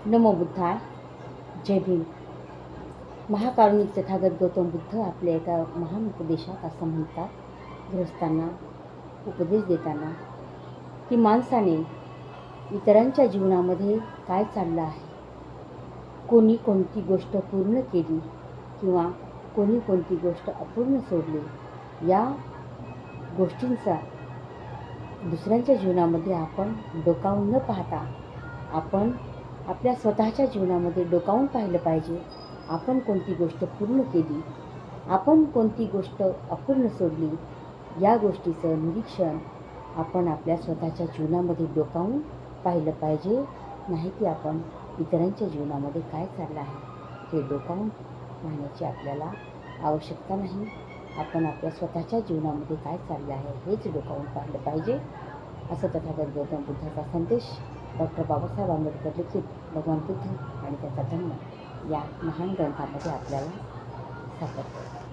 नमो बुद्धाय. जय भीम. महाकारुणिक तथागत गौतम बुद्ध आपल्या एका महान उपदेशात असं म्हणतात, गृहस्थांना उपदेश देताना, की माणसाने इतरांच्या जीवनामध्ये काय चाललं आहे, कोणी कोणती गोष्ट पूर्ण केली किंवा कोणी कोणती गोष्ट अपूर्ण सोडली, या गोष्टींचा दुसऱ्यांच्या जीवनामध्ये आपण डोकावून न पाहता आपण आपल्या स्वतःच्या जीवनामध्ये डोकावून पाहिलं पाहिजे. आपण कोणती गोष्ट पूर्ण केली, आपण कोणती गोष्ट अपूर्ण सोडली, या गोष्टीचं निरीक्षण आपण आपल्या स्वतःच्या जीवनामध्ये डोकावून पाहिलं पाहिजे. नाही की आपण इतरांच्या जीवनामध्ये काय चाललं आहे हे डोकावून पाहण्याची आपल्याला आवश्यकता नाही. आपण आपल्या स्वतःच्या जीवनामध्ये काय चाललं आहे हेच डोकावून पाहिलं पाहिजे. असं तथागत गौतम बुद्धाचा संदेश डॉक्टर बाबासाहेब आंबेडकर लिखित भगवान बुद्ध आणि त्याचा धम्म या महान ग्रंथामध्ये आपल्याला सापडतो.